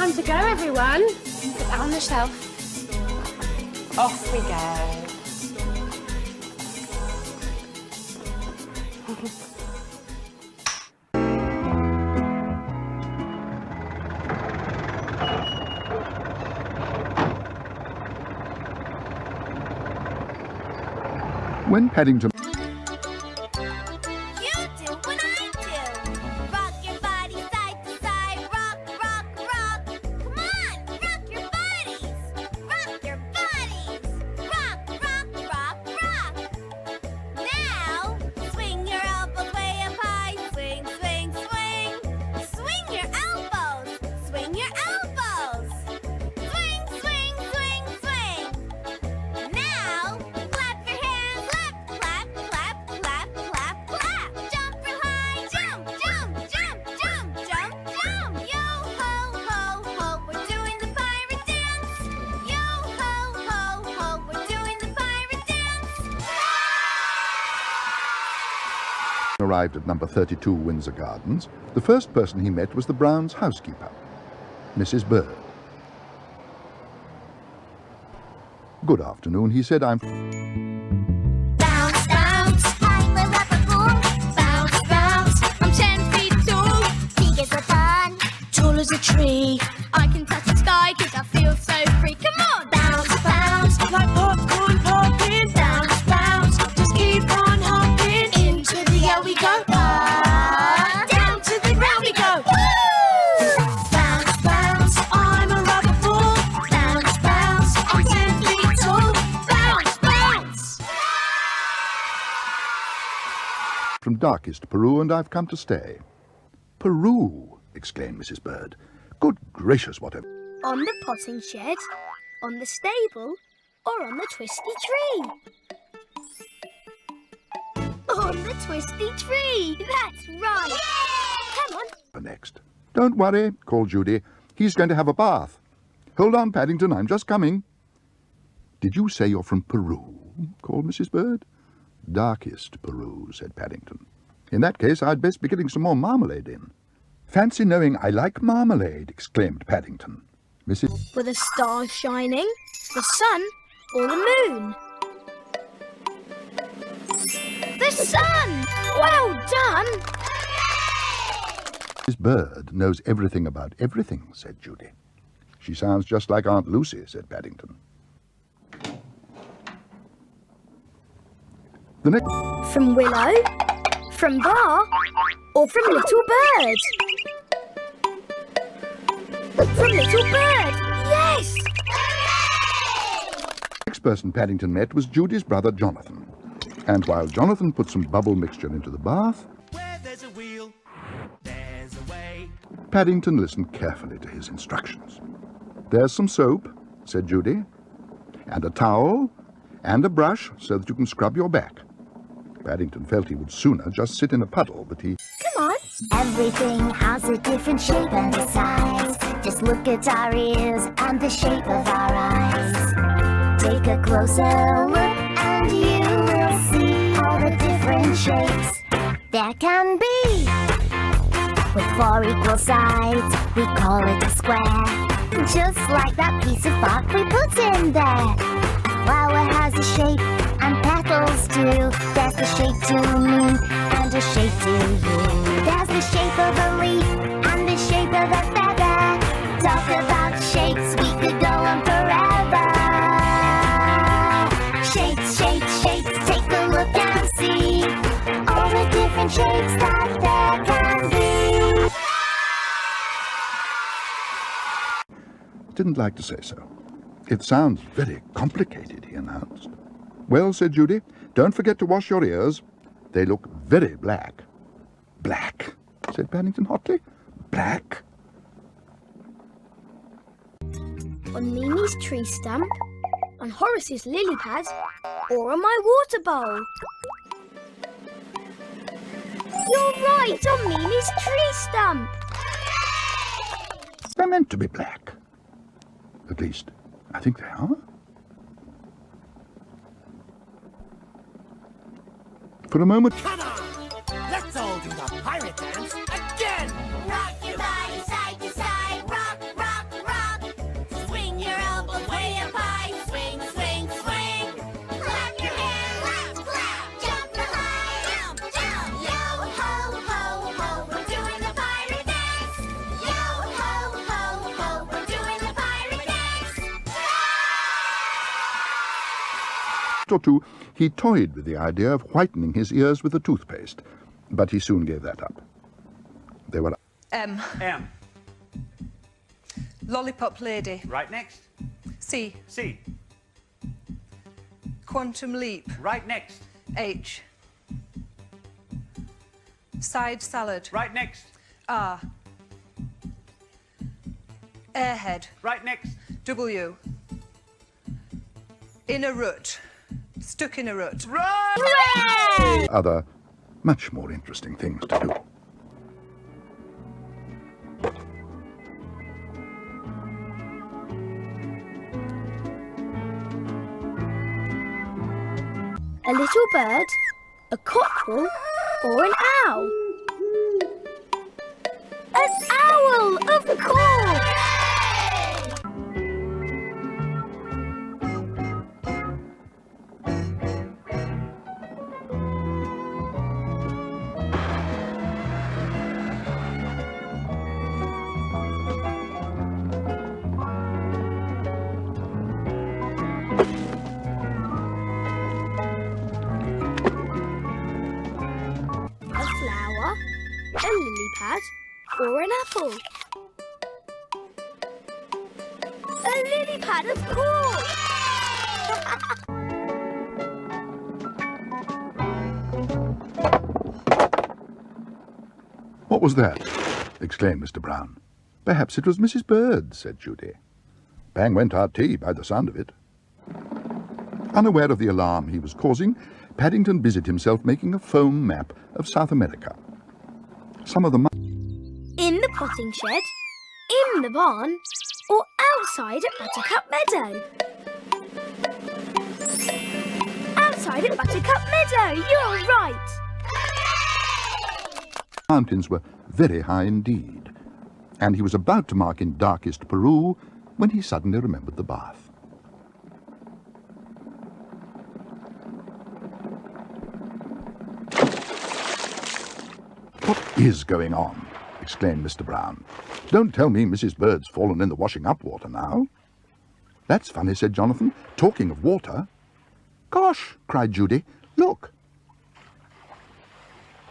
Time to go, everyone. Put that on the shelf. Off we go. When Paddington... arrived at number 32 Windsor Gardens, the first person he met was the Browns' housekeeper, Mrs. Bird. Good afternoon, he said. I'm... Bounce, bounce, I'm a rubber ball. Bounce, bounce, I'm 10 feet tall. Big as a bun, tall as a tree. I can touch the sky 'cause I feel so free. Come on! Bounce, bounce, like popcorn popping. Bounce, bounce, just keep on hopping. Into the air we go. Down to the ground we go. Woo! Bounce, bounce, I'm a rubber ball. Bounce, bounce, I'm 10 feet tall. Bounce, bounce! from darkest Peru, and I've come to stay. Peru! Exclaimed Mrs. Bird. Good gracious, what a... On the potting shed, on the stable, or on the twisty tree? On the twisty tree! That's right! Come on. Next. Don't worry, called Judy. He's going to have a bath. Hold on, Paddington, I'm just coming. Did you say you're from Peru? Called Mrs. Bird. Darkest Peru, said Paddington. In that case, I'd best be getting some more marmalade in. Fancy knowing I like marmalade, exclaimed Paddington. Mrs. Were the stars shining, the sun, or the moon? The sun! Well done! Mrs. Bird knows everything about everything, said Judy. She sounds just like Aunt Lucy, said Paddington. The next... From Willow, from Bar, or from Little Bird? From Little Bird, yes! The next person Paddington met was Judy's brother Jonathan. And while Jonathan put some bubble mixture into the bath, where there's a wheel, there's a way. Paddington listened carefully to his instructions. There's some soap, said Judy, and a towel, and a brush so that you can scrub your back. Paddington felt he would sooner just sit in a puddle, but he... Come on. Everything has a different shape and a size. Just look at our ears and the shape of our eyes. Take a closer look and you will see all the different shapes there can be. With 4 equal sides, we call it a square. Just like that piece of bark we put in there. Flower has a shape and petals too. There's the shape to me and a shape to you. There's the shape of a leaf and the shape of a feather. Talk about shapes, we could go on forever. Shapes, shapes, shapes, take a look and see all the different shapes that there can be. didn't like to say so. It sounds very complicated, he announced. Well, said Judy, don't forget to wash your ears. They look very black. Black, said Paddington hotly. Black? On Mimi's tree stump, on Horace's lily pad, or on my water bowl. You're right, on Mimi's tree stump. They're meant to be black. At least, I think they are. For a moment... Come on! Let's all do the pirate dance again! Rock your body side to side, rock, rock, or two, he toyed with the idea of whitening his ears with a toothpaste, but he soon gave that up. They were... M. M. Lollipop lady. Right next. C. C. Quantum leap. Right next. H. Side salad. Right next. R. Airhead. Right next. W. In a rut. Stuck in a rut. Right! other, much more interesting things to do. A little bird, a cockerel, or an owl? An owl, of course! A flower, a lily pad, or an apple? A lily pad, of course! What was that? Exclaimed Mr. Brown. Perhaps it was Mrs. Bird, said Judy. Bang went our tea by the sound of it. Unaware of the alarm he was causing, Paddington busied himself making a foam map of South America. Some of the In the potting shed, in the barn, or outside at Buttercup Meadow? Outside at Buttercup Meadow, you're right! mountains were very high indeed, and he was about to mark in darkest Peru when he suddenly remembered the bath. What is going on? Exclaimed Mr. Brown. Don't tell me Mrs. Bird's fallen in the washing-up water now. That's funny, said Jonathan. Talking of water. Gosh, cried Judy. Look.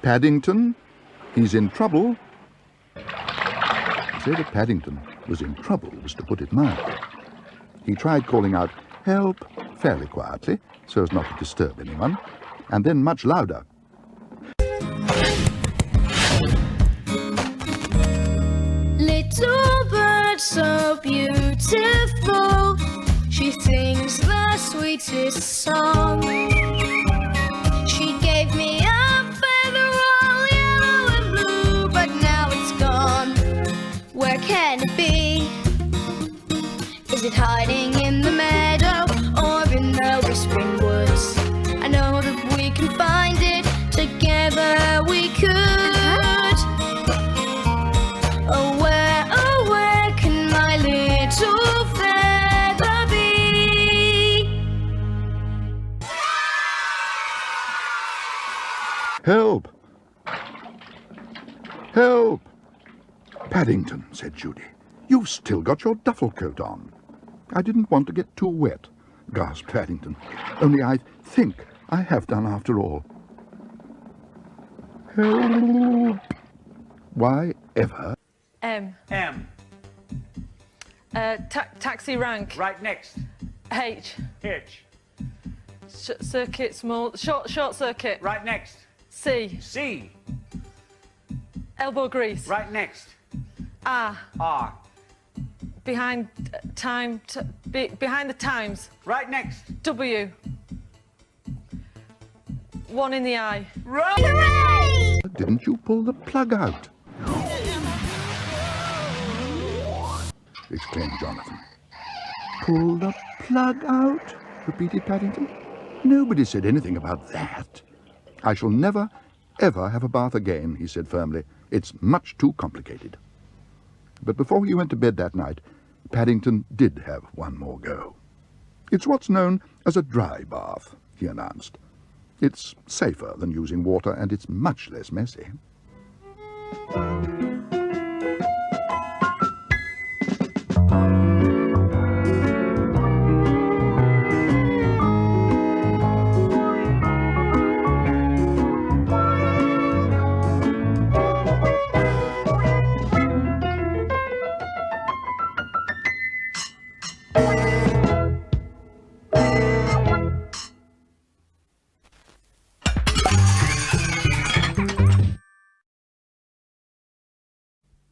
Paddington, he's in trouble. To say that Paddington was in trouble was to put it mildly. He tried calling out, help, fairly quietly, so as not to disturb anyone, and then much louder. Little bird so beautiful, she sings the sweetest song. She gave me a feather all yellow and blue, but now it's gone. Where can it be? Is it hiding in the meadow or in the whispering woods? I know that we can find it, together we could. Oh, where can my little feather be? Help! Help! Paddington, said Judy, you've still got your duffel coat on. I didn't want to get too wet, gasped Paddington. Only I think I have done after all. Help! Why ever? M. M. Taxi rank. Right next. H. Hitch. Circuit small. Short circuit. Right next. C. C. Elbow grease. Right next. R. R. Behind behind the times. Right next. W. One in the eye. Right. Hooray! Didn't you pull the plug out? Exclaimed Jonathan. Pull the plug out? Repeated Paddington. Nobody said anything about that. I shall never, ever have a bath again, he said firmly. It's much too complicated. But before he went to bed that night, Paddington did have one more go. It's what's known as a dry bath, he announced. It's safer than using water, and it's much less messy.